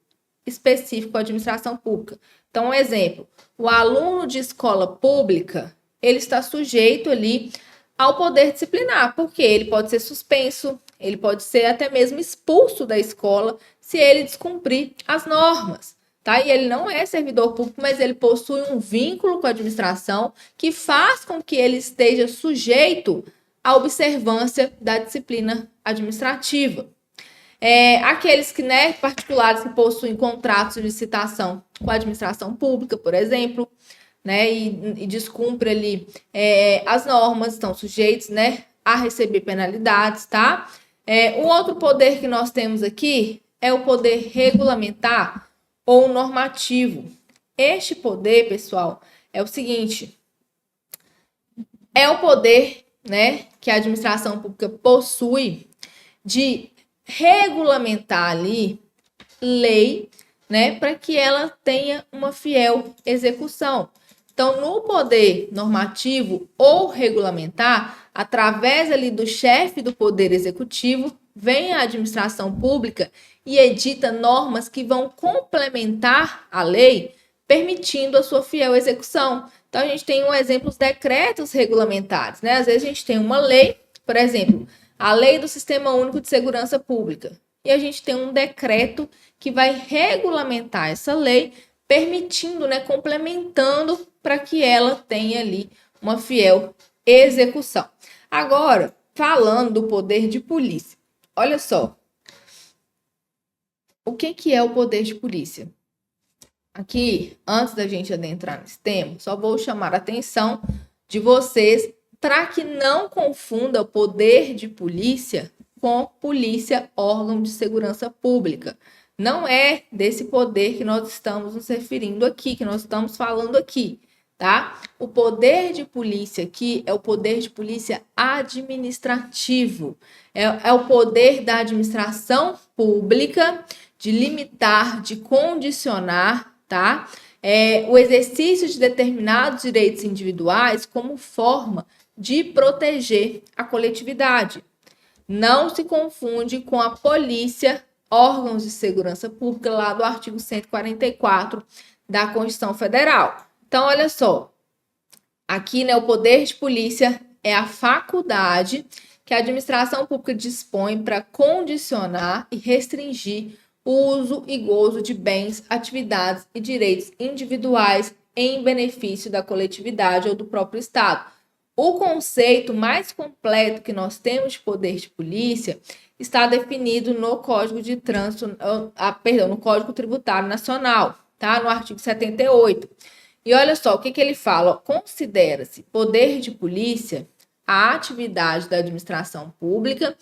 específico à administração pública. Então, um exemplo, o aluno de escola pública, ele está sujeito ali ao poder disciplinar, porque ele pode ser suspenso, ele pode ser até mesmo expulso da escola se ele descumprir as normas, tá? E ele não é servidor público, mas ele possui um vínculo com a administração que faz com que ele esteja sujeito à observância da disciplina administrativa. Aqueles que, né, particulares que possuem contratos de licitação com a administração pública, por exemplo, né, e descumpre ali as normas, estão sujeitos, né, a receber penalidades, tá? O outro poder que nós temos aqui é o poder regulamentar ou normativo. Este poder, pessoal, é o seguinte: é o poder, né, que a administração pública possui de regulamentar ali lei, né, para que ela tenha uma fiel execução. Então, no poder normativo ou regulamentar, através ali do chefe do poder executivo, vem a administração pública e edita normas que vão complementar a lei, permitindo a sua fiel execução. Então, a gente tem um exemplo, os decretos regulamentares, né? Às vezes a gente tem uma lei, por exemplo, a Lei do Sistema Único de Segurança Pública, e a gente tem um decreto que vai regulamentar essa lei, permitindo, né, complementando para que ela tenha ali uma fiel execução. Agora, falando do poder de polícia, olha só, o que é o poder de polícia? Aqui, antes da gente adentrar nesse tema, só vou chamar a atenção de vocês para que não confunda o poder de polícia com polícia, órgão de segurança pública. Não é desse poder que nós estamos nos referindo aqui, que nós estamos falando aqui, tá? O poder de polícia aqui é o poder de polícia administrativo. É o poder da administração pública de limitar, de condicionar, tá? O exercício de determinados direitos individuais como forma de proteger a coletividade. Não se confunde com a polícia, órgãos de segurança pública, lá do artigo 144 da Constituição Federal. Então, olha só, aqui, né, o poder de polícia é a faculdade que a administração pública dispõe para condicionar e restringir o uso e gozo de bens, atividades e direitos individuais em benefício da coletividade ou do próprio Estado. O conceito mais completo que nós temos de poder de polícia está definido no Código de Trânsito, no Código Tributário Nacional, tá? No artigo 78. E olha só, o que ele fala? Considera-se poder de polícia a atividade da administração pública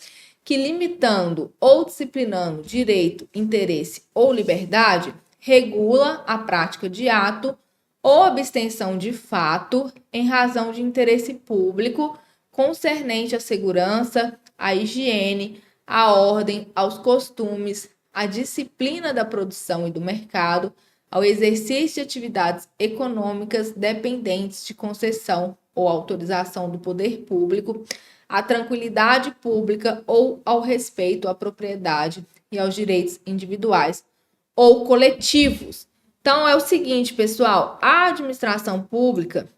que, limitando ou disciplinando direito, interesse ou liberdade, regula a prática de ato ou abstenção de fato em razão de interesse público concernente à segurança, à higiene, à ordem, aos costumes, à disciplina da produção e do mercado, ao exercício de atividades econômicas dependentes de concessão ou autorização do poder público, à tranquilidade pública ou ao respeito à propriedade e aos direitos individuais ou coletivos. Então, é o seguinte, pessoal, a administração pública,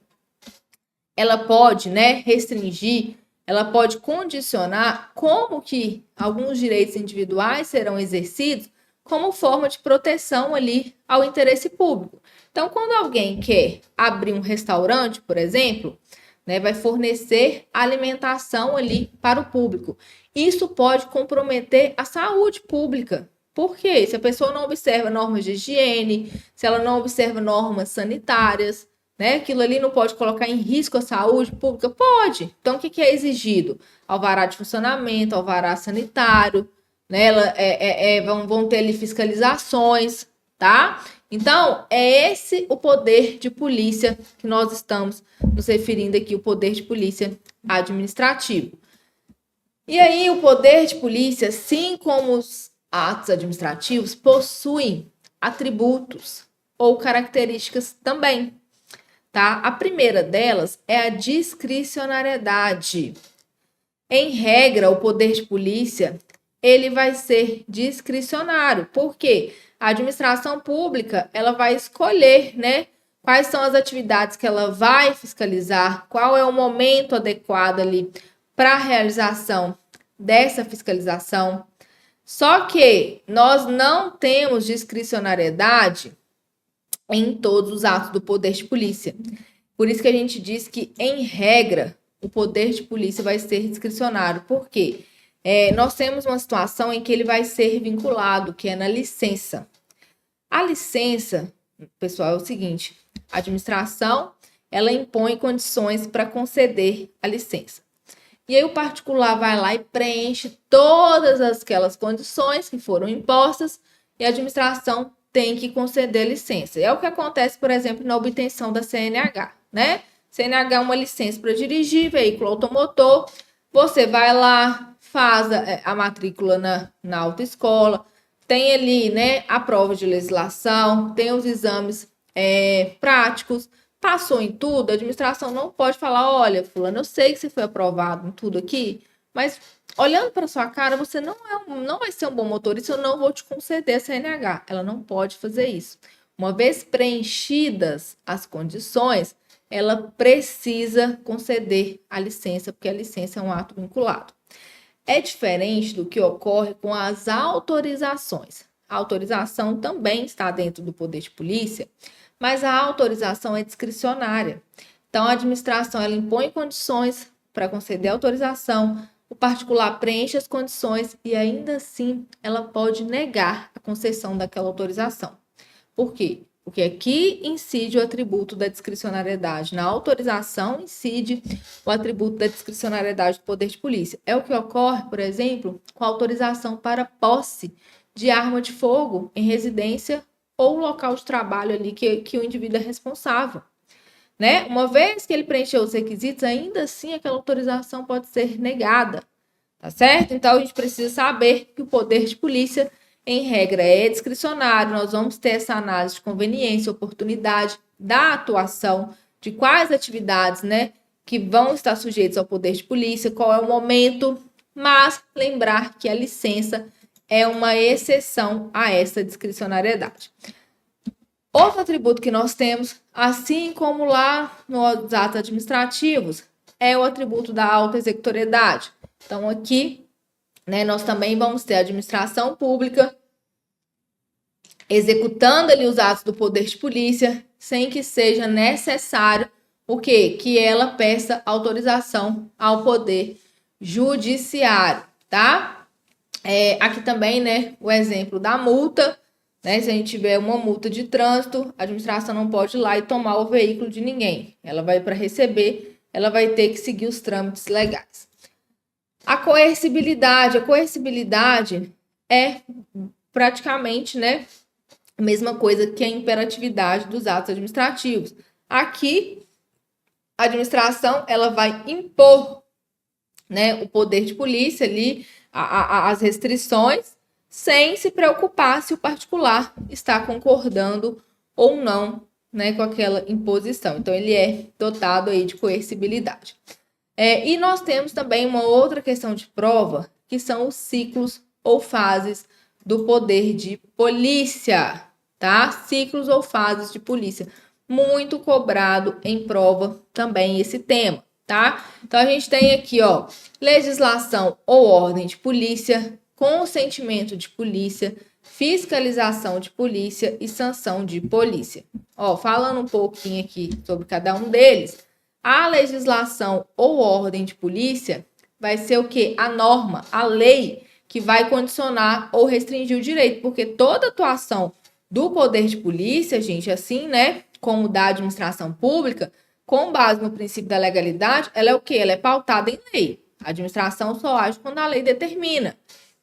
ela pode, né, restringir, ela pode condicionar como que alguns direitos individuais serão exercidos como forma de proteção ali ao interesse público. Então, quando alguém quer abrir um restaurante, por exemplo, né, vai fornecer alimentação ali para o público. Isso pode comprometer a saúde pública. Por quê? Se a pessoa não observa normas de higiene, se ela não observa normas sanitárias, né, aquilo ali não pode colocar em risco a saúde pública? Pode. Então, o que é exigido? Alvará de funcionamento, alvará sanitário, né, vão ter ali fiscalizações, tá? Então, é esse o poder de polícia que nós estamos nos referindo aqui, o poder de polícia administrativo. E aí, o poder de polícia, assim como os atos administrativos, possuem atributos ou características também, tá? A primeira delas é a discricionariedade. Em regra, o poder de polícia, ele vai ser discricionário. Por quê? A administração pública, ela vai escolher, né, quais são as atividades que ela vai fiscalizar, qual é o momento adequado ali para a realização dessa fiscalização. Só que nós não temos discricionariedade em todos os atos do poder de polícia. Por isso que a gente diz que, em regra, o poder de polícia vai ser discricionário. Por quê? Nós temos uma situação em que ele vai ser vinculado, que é na licença. A licença, pessoal, é o seguinte: A administração, ela impõe condições para conceder a licença. E aí o particular vai lá e preenche todas aquelas condições que foram impostas e a administração tem que conceder licença. É o que acontece, por exemplo, na obtenção da CNH, né? CNH é uma licença para dirigir veículo automotor. Você vai lá, faz a matrícula na autoescola, tem ali, né, a prova de legislação, tem os exames práticos, passou em tudo, a administração não pode falar, olha, fulano, eu sei que você foi aprovado em tudo aqui, mas olhando para sua cara, você não vai ser um bom motorista, eu não vou te conceder a CNH. Ela não pode fazer isso. Uma vez preenchidas as condições, ela precisa conceder a licença, porque a licença é um ato vinculado. É diferente do que ocorre com as autorizações. A autorização também está dentro do poder de polícia, mas a autorização é discricionária. Então, a administração ela impõe condições para conceder a autorização, o particular preenche as condições e ainda assim ela pode negar a concessão daquela autorização. Por quê? Porque aqui incide o atributo da discricionariedade. Na autorização incide o atributo da discricionariedade do poder de polícia. É o que ocorre, por exemplo, com a autorização para posse de arma de fogo em residência ou local de trabalho ali que o indivíduo é responsável. Né? Uma vez que ele preencheu os requisitos, ainda assim aquela autorização pode ser negada. Tá certo? Então, a gente precisa saber que o poder de polícia, em regra, é discricionário. Nós vamos ter essa análise de conveniência, oportunidade da atuação, de quais atividades, né, que vão estar sujeitas ao poder de polícia, qual é o momento, mas lembrar que a licença é uma exceção a essa discricionariedade. Outro atributo que nós temos, assim como lá nos atos administrativos, é o atributo da auto-executoriedade. Então, aqui, né, nós também vamos ter a administração pública executando ali os atos do poder de polícia, sem que seja necessário o quê? Que ela peça autorização ao poder judiciário, tá? Aqui também, né, o exemplo da multa, né? Se a gente tiver uma multa de trânsito, a administração não pode ir lá e tomar o veículo de ninguém. Ela vai para receber, ela vai ter que seguir os trâmites legais. A coercibilidade é praticamente, né, a mesma coisa que a imperatividade dos atos administrativos. Aqui, a administração ela vai impor, né, o poder de polícia ali, as restrições, sem se preocupar se o particular está concordando ou não, né, com aquela imposição. Então, ele é dotado aí de coercibilidade. E nós temos também uma outra questão de prova, que são os ciclos ou fases do poder de polícia, tá? Ciclos ou fases de polícia. Muito cobrado em prova também esse tema, tá? Então, a gente tem aqui, ó, legislação ou ordem de polícia, consentimento de polícia, fiscalização de polícia e sanção de polícia. Ó, falando um pouquinho aqui sobre cada um deles, a legislação ou ordem de polícia vai ser o quê? A norma, a lei que vai condicionar ou restringir o direito, porque toda atuação do poder de polícia, gente, assim, né, como da administração pública, com base no princípio da legalidade, ela é o quê? Ela é pautada em lei. A administração só age quando a lei determina.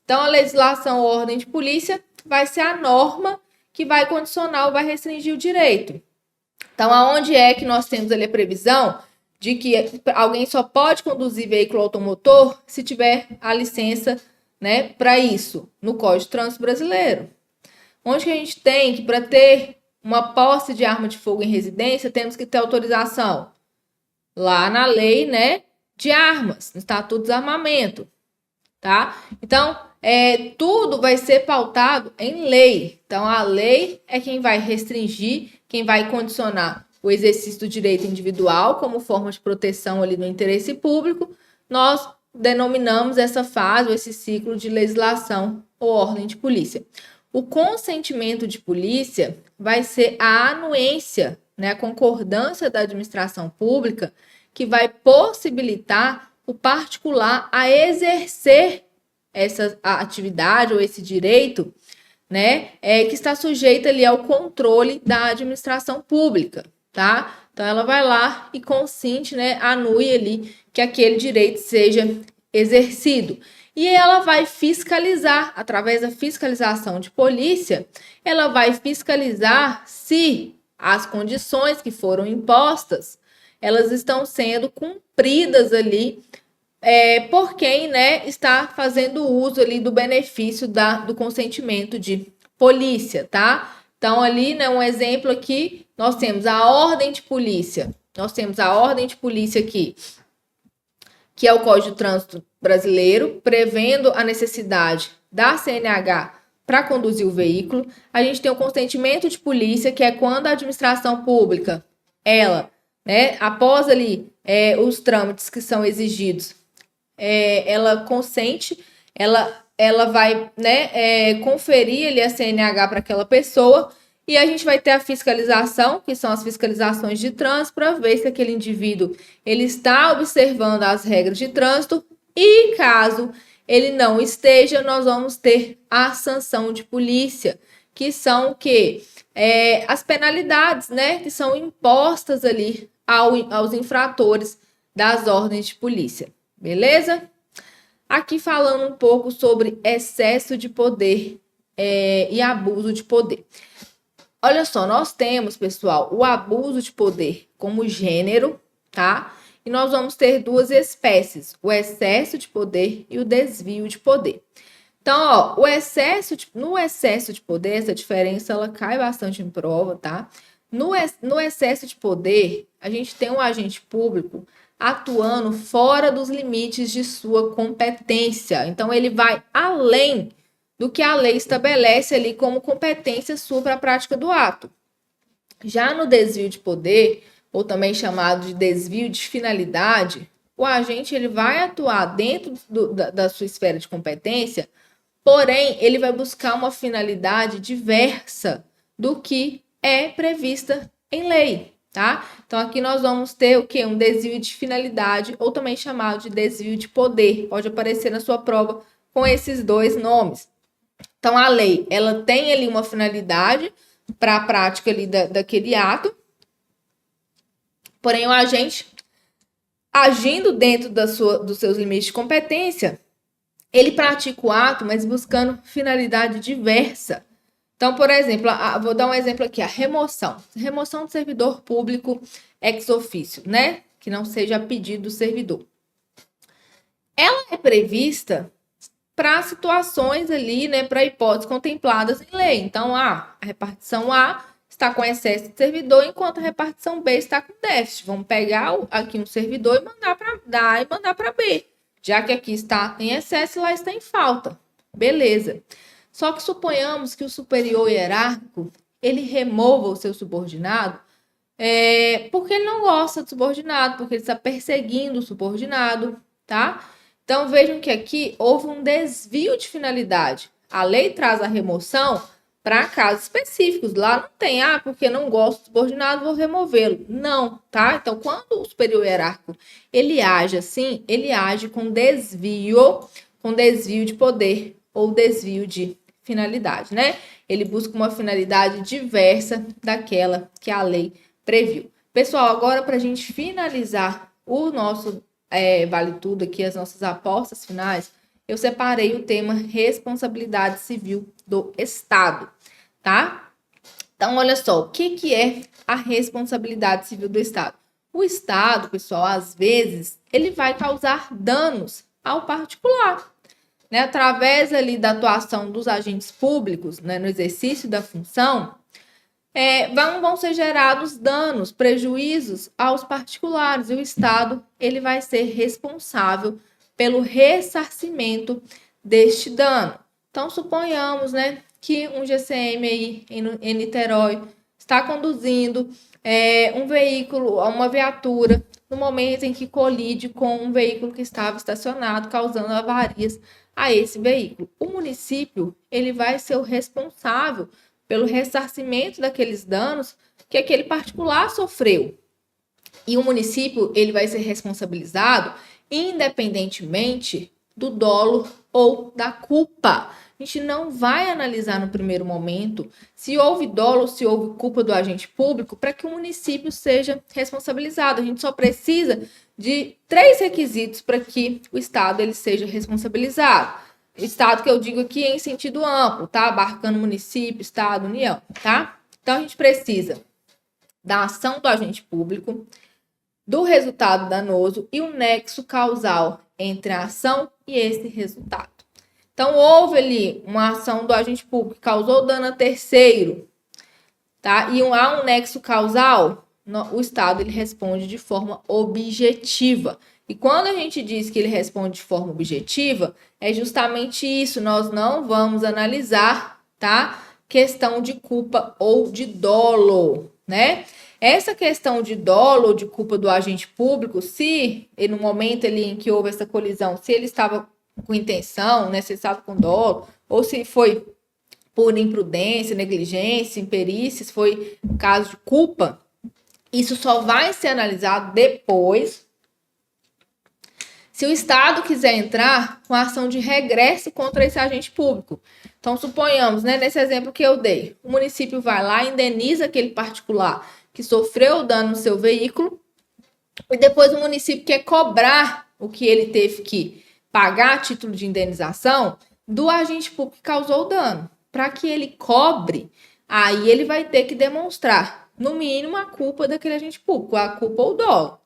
Então, a legislação ou ordem de polícia vai ser a norma que vai condicionar ou vai restringir o direito. Então, aonde é que nós temos ali a previsão de que alguém só pode conduzir veículo automotor se tiver a licença, né, para isso? No Código de Trânsito Brasileiro. Onde que a gente tem que, para ter uma posse de arma de fogo em residência, temos que ter autorização? Lá na lei, né, de armas, no Estatuto do Desarmamento, tá? Então, tudo vai ser pautado em lei. Então, a lei é quem vai restringir, quem vai condicionar o exercício do direito individual como forma de proteção ali do interesse público. Nós denominamos essa fase ou esse ciclo de legislação ou ordem de polícia. O consentimento de polícia vai ser a anuência, né, a concordância da administração pública que vai possibilitar o particular a exercer essa atividade ou esse direito, né, que está sujeito ali ao controle da administração pública. tá? Então, ela vai lá e consente, né, anule ali que aquele direito seja exercido. E ela vai fiscalizar, através da fiscalização de polícia, ela vai fiscalizar se as condições que foram impostas, elas estão sendo cumpridas ali por quem, né, está fazendo uso ali do benefício do consentimento de polícia, tá? Então, ali, né, um exemplo aqui, nós temos a ordem de polícia. Nós temos a ordem de polícia aqui, que é o Código de Trânsito Brasileiro, prevendo a necessidade da CNH para conduzir o veículo. A gente tem o consentimento de polícia, que é quando a administração pública, ela, né, após ali os trâmites que são exigidos, ela consente, ela vai, né, conferir ali a CNH para aquela pessoa, e a gente vai ter a fiscalização, que são as fiscalizações de trânsito, para ver se aquele indivíduo ele está observando as regras de trânsito, e caso ele não esteja, nós vamos ter a sanção de polícia, que são o quê? As penalidades, né, que são impostas ali aos infratores das ordens de polícia. Beleza? Aqui falando um pouco sobre excesso de poder e abuso de poder. Olha só, nós temos, pessoal, o abuso de poder como gênero, tá? E nós vamos ter duas espécies, o excesso de poder e o desvio de poder. Então, ó, no excesso de poder, essa diferença ela cai bastante em prova, tá? No excesso de poder, a gente tem um agente público atuando fora dos limites de sua competência. Então, ele vai além do que a lei estabelece ali como competência sua para a prática do ato. Já no desvio de poder, ou também chamado de desvio de finalidade, o agente ele vai atuar dentro da sua esfera de competência, porém, ele vai buscar uma finalidade diversa do que é prevista em lei, tá? Então, aqui nós vamos ter o quê? Um desvio de finalidade, ou também chamado de desvio de poder. Pode aparecer na sua prova com esses dois nomes. Então, a lei, ela tem ali uma finalidade para a prática ali daquele ato, porém, o agente, agindo dentro dos seus limites de competência, ele pratica o ato, mas buscando finalidade diversa. Então, por exemplo, vou dar um exemplo aqui, a remoção. Remoção do servidor público ex officio, né? Que não seja a pedido do servidor. Ela é prevista para situações ali, né, para hipóteses contempladas em lei. Então, a repartição A está com excesso de servidor, enquanto a repartição B está com déficit. Vamos pegar aqui um servidor e mandar para A e mandar para B. Já que aqui está em excesso e lá está em falta. Beleza. Só que suponhamos que o superior hierárquico, ele remova o seu subordinado porque ele não gosta do subordinado, porque ele está perseguindo o subordinado, tá? Então, vejam que aqui houve um desvio de finalidade. A lei traz a remoção para casos específicos. Lá não tem, porque não gosto do subordinado, vou removê-lo. Não, tá? Então, quando o superior hierárquico, ele age assim, ele age com desvio de poder ou desvio de finalidade, né? Ele busca uma finalidade diversa daquela que a lei previu. Pessoal, agora para a gente finalizar o nosso Vale Tudo aqui, as nossas apostas finais, eu separei o tema responsabilidade civil do Estado, tá? Então, olha só, o que é a responsabilidade civil do Estado? O Estado, pessoal, às vezes, ele vai causar danos ao particular, né? Através ali da atuação dos agentes públicos, né, no exercício da função, vão ser gerados danos, prejuízos aos particulares, e o Estado ele vai ser responsável pelo ressarcimento deste dano. Então, suponhamos, né, que um GCM aí em Niterói está conduzindo um veículo, uma viatura, no momento em que colide com um veículo que estava estacionado, causando avarias a esse veículo. O município ele vai ser o responsável pelo ressarcimento daqueles danos que aquele particular sofreu. E o município ele vai ser responsabilizado independentemente do dolo ou da culpa. a gente não vai analisar no primeiro momento se houve dolo ou se houve culpa do agente público para que o município seja responsabilizado. A gente só precisa de 3 requisitos para que o Estado ele seja responsabilizado. Estado que eu digo aqui em sentido amplo, tá? Abarcando município, Estado, União, tá? Então, a gente precisa da ação do agente público, do resultado danoso e o nexo causal entre a ação e esse resultado. Então, houve ali uma ação do agente público que causou dano a terceiro, tá? E há um nexo causal, o Estado ele responde de forma objetiva. E quando a gente diz que ele responde de forma objetiva, é justamente isso, nós não vamos analisar, tá? Questão de culpa ou de dolo, né? Essa questão de dolo ou de culpa do agente público, se no momento ali em que houve essa colisão, se ele estava com intenção, né, se ele estava com dolo, ou se foi por imprudência, negligência, imperícia, se foi caso de culpa, isso só vai ser analisado depois, se o Estado quiser entrar com a ação de regresso contra esse agente público. Então, suponhamos, né, nesse exemplo que eu dei, o município vai lá, indeniza aquele particular que sofreu dano no seu veículo, e depois o município quer cobrar o que ele teve que pagar a título de indenização do agente público que causou o dano. Para que ele cobre, aí ele vai ter que demonstrar, no mínimo, a culpa daquele agente público, a culpa ou dolo,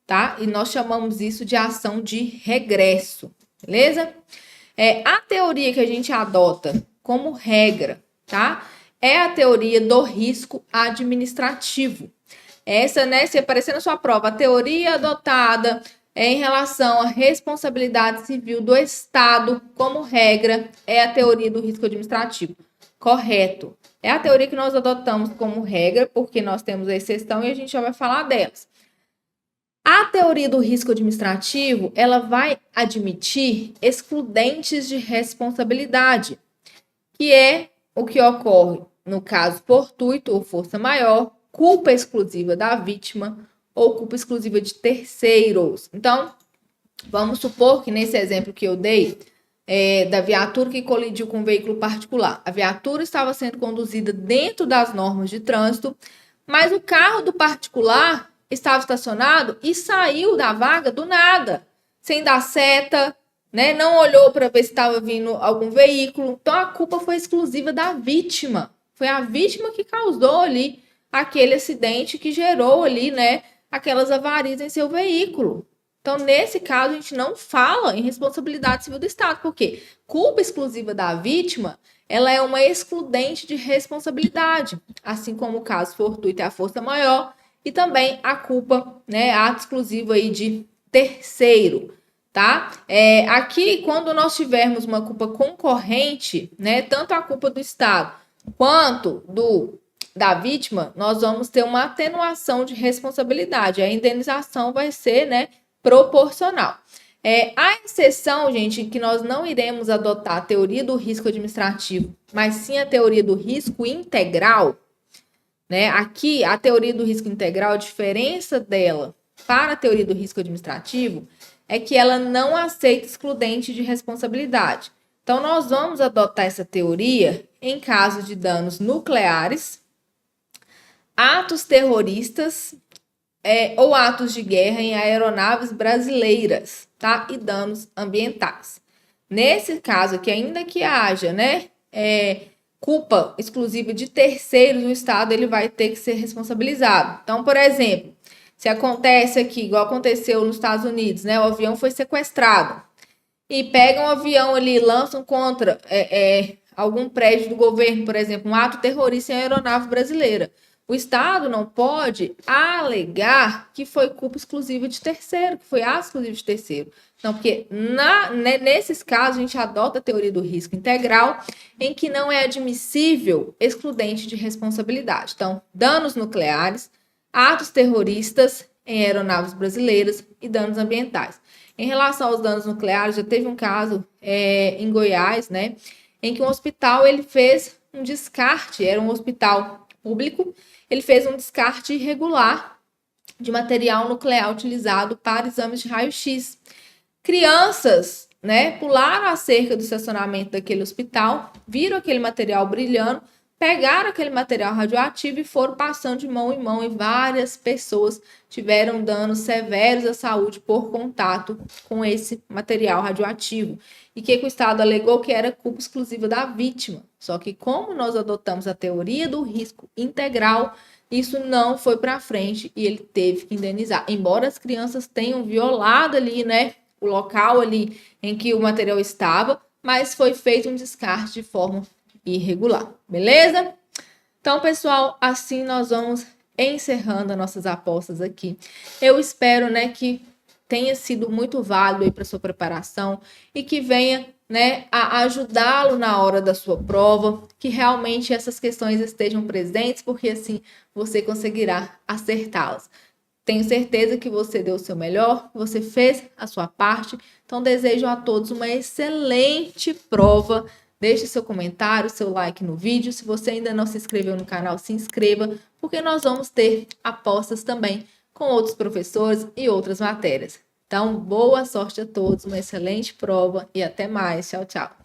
tá? E nós chamamos isso de ação de regresso, beleza? A teoria que a gente adota como regra, tá? É a teoria do risco administrativo. Essa, né, se aparecer na sua prova, a teoria adotada em relação à responsabilidade civil do Estado, como regra, é a teoria do risco administrativo. Correto. É a teoria que nós adotamos como regra, porque nós temos a exceção e a gente já vai falar delas. A teoria do risco administrativo, ela vai admitir excludentes de responsabilidade, que é o que ocorre no caso fortuito ou força maior, culpa exclusiva da vítima ou culpa exclusiva de terceiros. Então, vamos supor que nesse exemplo que eu dei, da viatura que colidiu com um veículo particular, a viatura estava sendo conduzida dentro das normas de trânsito, mas o carro do particular estava estacionado e saiu da vaga do nada, sem dar seta, né? Não olhou para ver se estava vindo algum veículo. Então, a culpa foi exclusiva da vítima. Foi a vítima que causou ali aquele acidente que gerou ali, né, aquelas avarias em seu veículo. Então, nesse caso, a gente não fala em responsabilidade civil do Estado, porque culpa exclusiva da vítima, ela é uma excludente de responsabilidade, assim como o caso fortuito é a força maior, e também a culpa, né, ato exclusivo aí de terceiro, tá? Aqui, quando nós tivermos uma culpa concorrente, né, tanto a culpa do Estado quanto da vítima, nós vamos ter uma atenuação de responsabilidade. A indenização vai ser, né, proporcional. A exceção, gente, que nós não iremos adotar a teoria do risco administrativo, mas sim a teoria do risco integral, né? Aqui, a teoria do risco integral, a diferença dela para a teoria do risco administrativo é que ela não aceita excludente de responsabilidade. Então, nós vamos adotar essa teoria em caso de danos nucleares, atos terroristas ou atos de guerra em aeronaves brasileiras, tá? E danos ambientais. Nesse caso aqui, ainda que haja, né, culpa exclusiva de terceiros, o Estado ele vai ter que ser responsabilizado. Então, por exemplo, se acontece aqui, igual aconteceu nos Estados Unidos, né, o avião foi sequestrado e pegam um avião ali, lançam contra algum prédio do governo, por exemplo, um ato terrorista em aeronave brasileira. O Estado não pode alegar que foi culpa exclusiva de terceiro, que foi ato exclusivo de terceiro. Não, porque nesses casos a gente adota a teoria do risco integral, em que não é admissível excludente de responsabilidade. Então, danos nucleares, atos terroristas em aeronaves brasileiras e danos ambientais. Em relação aos danos nucleares, já teve um caso em Goiás, né, em que um hospital ele fez um descarte, era um hospital público, ele fez um descarte irregular de material nuclear utilizado para exames de raio-x. Crianças né, pularam a cerca do estacionamento daquele hospital, viram aquele material brilhando, pegaram aquele material radioativo e foram passando de mão em mão, e várias pessoas tiveram danos severos à saúde por contato com esse material radioativo. E que o Estado alegou que era culpa exclusiva da vítima. Só que como nós adotamos a teoria do risco integral, isso não foi para frente e ele teve que indenizar. Embora as crianças tenham violado ali, né, o local ali em que o material estava, mas foi feito um descarte de forma irregular, beleza? Então, pessoal, assim nós vamos encerrando as nossas apostas aqui. Eu espero, né, que tenha sido muito válido aí para sua preparação e que venha, né, a ajudá-lo na hora da sua prova, que realmente essas questões estejam presentes, porque assim você conseguirá acertá-las. Tenho certeza que você deu o seu melhor, você fez a sua parte. Então, desejo a todos uma excelente prova. Deixe seu comentário, seu like no vídeo. Se você ainda não se inscreveu no canal, se inscreva, porque nós vamos ter apostas também com outros professores e outras matérias. Então, boa sorte a todos, uma excelente prova e até mais. Tchau, tchau.